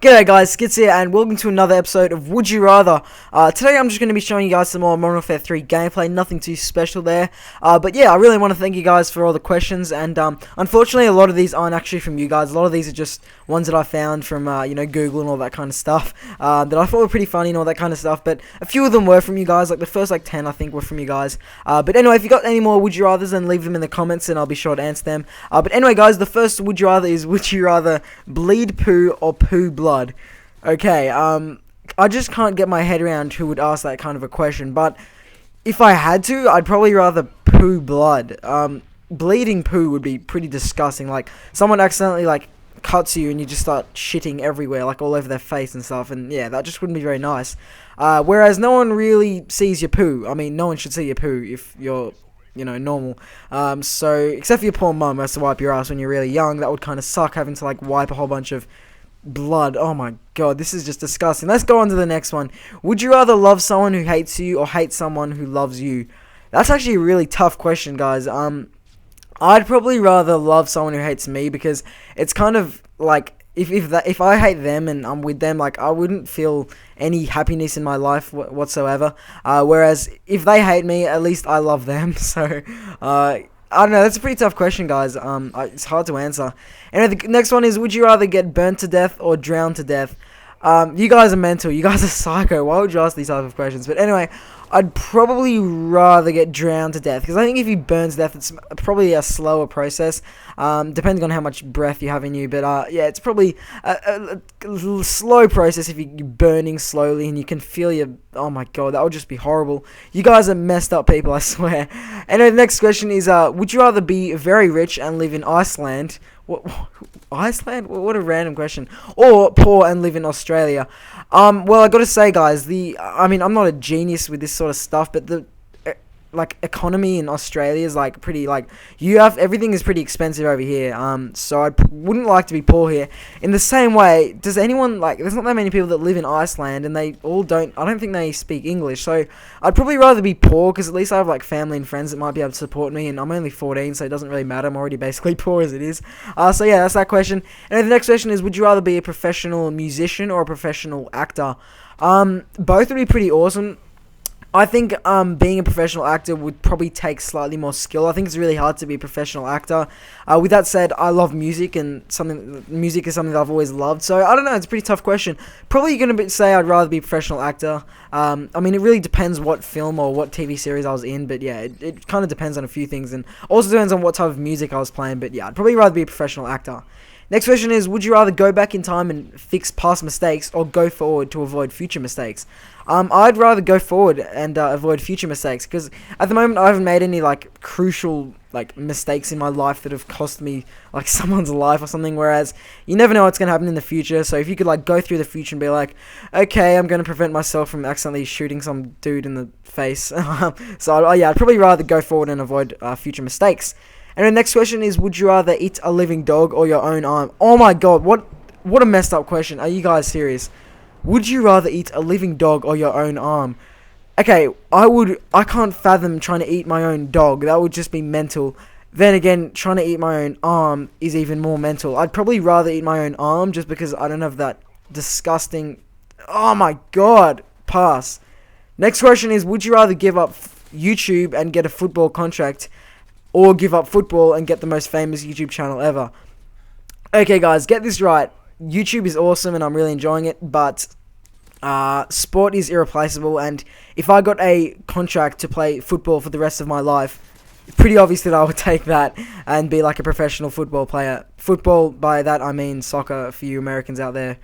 G'day guys, Skits here, and welcome to another episode of Would You Rather. Today I'm just going to be showing you guys some more Modern Warfare 3 gameplay, nothing too special there. But yeah, I really want to thank you guys for all the questions, and unfortunately a lot of these aren't actually from you guys. A lot of these are just ones that I found from, Google and all that kind of stuff, that I thought were pretty funny and all that kind of stuff, but a few of them were from you guys, like the first 10 I think were from you guys. But anyway, if you got any more Would You Rathers, then leave them in the comments and I'll be sure to answer them. But anyway guys, the first Would You Rather is, would you rather bleed poo or poo blood? Okay, I just can't get my head around who would ask that kind of a question, but if I had to, I'd probably rather poo blood. Bleeding poo would be pretty disgusting, like, someone accidentally, cuts you and you just start shitting everywhere, all over their face and stuff, and yeah, that just wouldn't be very nice. Whereas no one really sees your poo. I mean, no one should see your poo if you're, normal. So, except for your poor mum who has to wipe your ass when you're really young. That would kind of suck, having to, wipe a whole bunch of blood. Oh my god, this is just disgusting. Let's go on to the next one. Would you rather love someone who hates you or hate someone who loves you? That's actually a really tough question, guys. I'd probably rather love someone who hates me, because it's kind of like, if I hate them and I'm with them, I wouldn't feel any happiness in my life whatsoever. Whereas if they hate me, at least I love them. So I don't know, that's a pretty tough question, guys. It's hard to answer. Anyway, the next one is, would you rather get burnt to death or drowned to death? You guys are mental. You guys are psycho. Why would you ask these type of questions? But anyway, I'd probably rather get drowned to death, because I think if you burn to death, it's probably a slower process, depending on how much breath you have in you. But yeah, it's probably a slow process if you're burning slowly and you can feel your... Oh my god, that would just be horrible. You guys are messed up people, I swear. Anyway, the next question is, would you rather be very rich and live in Iceland? What, Iceland? What a random question. Or poor and live in Australia? Well, I gotta say, guys, I'm not a genius with this sort of stuff, but the economy in Australia is pretty, everything is pretty expensive over here. So I wouldn't like to be poor here. In the same way, does anyone, there's not that many people that live in Iceland, and they all I don't think they speak English, so I'd probably rather be poor, because at least I have family and friends that might be able to support me, and I'm only 14, so it doesn't really matter. I'm already basically poor as it is. So yeah, that's that question. And the next question is, would you rather be a professional musician or a professional actor? Both would be pretty awesome. I think being a professional actor would probably take slightly more skill. I think it's really hard to be a professional actor. With that said, I love music, and music is something that I've always loved. So I don't know, it's a pretty tough question. Probably going to say I'd rather be a professional actor. I mean, it really depends what film or what TV series I was in, but yeah, it kind of depends on a few things, and also depends on what type of music I was playing. But yeah, I'd probably rather be a professional actor. Next question is, would you rather go back in time and fix past mistakes, or go forward to avoid future mistakes? I'd rather go forward and avoid future mistakes, because at the moment I haven't made any crucial mistakes in my life that have cost me someone's life or something, whereas you never know what's going to happen in the future. So if you could go through the future and be okay, I'm going to prevent myself from accidentally shooting some dude in the face. Yeah, I'd probably rather go forward and avoid future mistakes. And the next question is, would you rather eat a living dog or your own arm? Oh my god, what a messed up question. Are you guys serious? Would you rather eat a living dog or your own arm? Okay, I can't fathom trying to eat my own dog. That would just be mental. Then again, trying to eat my own arm is even more mental. I'd probably rather eat my own arm, just because I don't have that disgusting... Oh my god, pass. Next question is, would you rather give up YouTube and get a football contract, or give up football and get the most famous YouTube channel ever? Okay guys, get this right. YouTube is awesome and I'm really enjoying it, but sport is irreplaceable, and if I got a contract to play football for the rest of my life, it's pretty obvious that I would take that and be a professional football player. Football, by that I mean soccer for you Americans out there.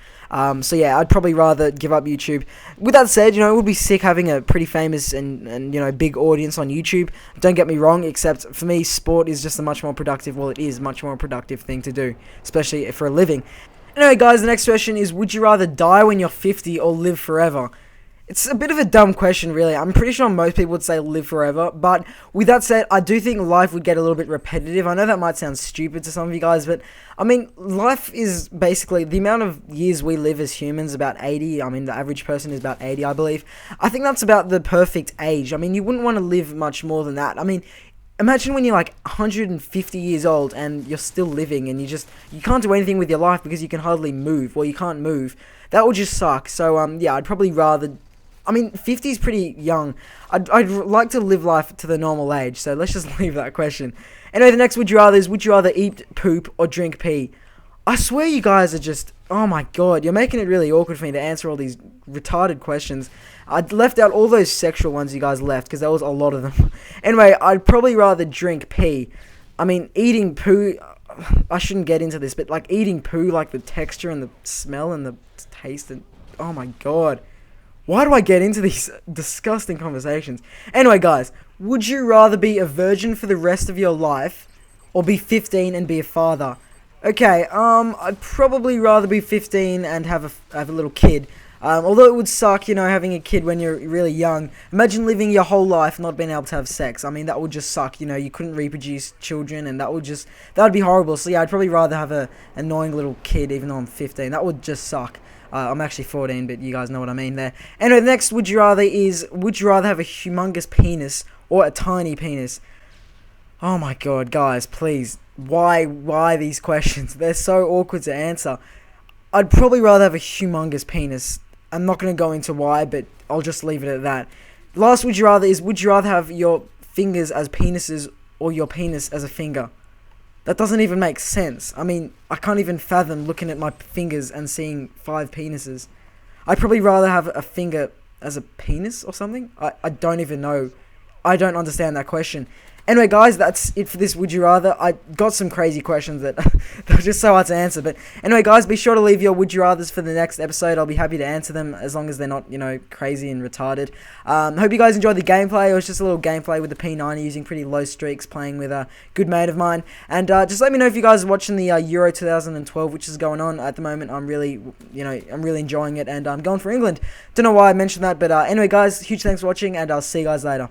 So yeah, I'd probably rather give up YouTube. With that said, it would be sick having a pretty famous and big audience on YouTube. Don't get me wrong, except for me, sport is just a much more productive, well, it is a much more productive thing to do, especially for a living. Anyway guys, the next question is, would you rather die when you're 50 or live forever? It's a bit of a dumb question, really. I'm pretty sure most people would say live forever, but with that said, I do think life would get a little bit repetitive. I know that might sound stupid to some of you guys, but I mean, life is basically the amount of years we live as humans, about 80. I mean, the average person is about 80, I believe. I think that's about the perfect age. I mean, you wouldn't want to live much more than that. I mean, imagine when you're like 150 years old and you're still living and you can't do anything with your life because you can hardly move. Well, you can't move. That would just suck. So yeah, I'd probably rather. I mean, 50 is pretty young. I'd like to live life to the normal age. So let's just leave that question. Anyway, the next would you rather is, would you rather eat poop or drink pee? I swear you guys are just, oh my god, you're making it really awkward for me to answer all these retarded questions. I left out all those sexual ones you guys left, because there was a lot of them. Anyway, I'd probably rather drink pee. I mean, eating poo, I shouldn't get into this, but like eating poo, like the texture and the smell and the taste, and oh my god. Why do I get into these disgusting conversations? Anyway, guys, would you rather be a virgin for the rest of your life, or be 15 and be a father? Okay, I'd probably rather be 15 and have a little kid. Although it would suck, you know, having a kid when you're really young. Imagine living your whole life not being able to have sex. I mean, that would just suck, you know, you couldn't reproduce children, and that would be horrible. So yeah, I'd probably rather have a annoying little kid even though I'm 15. That would just suck. I'm actually 14, but you guys know what I mean there. Anyway, the next would you rather is, would you rather have a humongous penis or a tiny penis? Oh my god, guys, please. Why these questions? They're so awkward to answer. I'd probably rather have a humongous penis. I'm not going to go into why, but I'll just leave it at that. Last would you rather is, would you rather have your fingers as penises or your penis as a finger? That doesn't even make sense. I mean, I can't even fathom looking at my fingers and seeing 5 penises. I'd probably rather have a finger as a penis or something. I don't even know. I don't understand that question. Anyway, guys, that's it for this Would You Rather. I got some crazy questions that they're just so hard to answer. But anyway, guys, be sure to leave your Would You Rathers for the next episode. I'll be happy to answer them as long as they're not, you know, crazy and retarded. Hope you guys enjoyed the gameplay. It was just a little gameplay with the P90 using pretty low streaks, playing with a good mate of mine. And just let me know if you guys are watching the Euro 2012, which is going on at the moment. I'm really enjoying it, and I'm going for England. Don't know why I mentioned that, but anyway, guys, huge thanks for watching, and I'll see you guys later.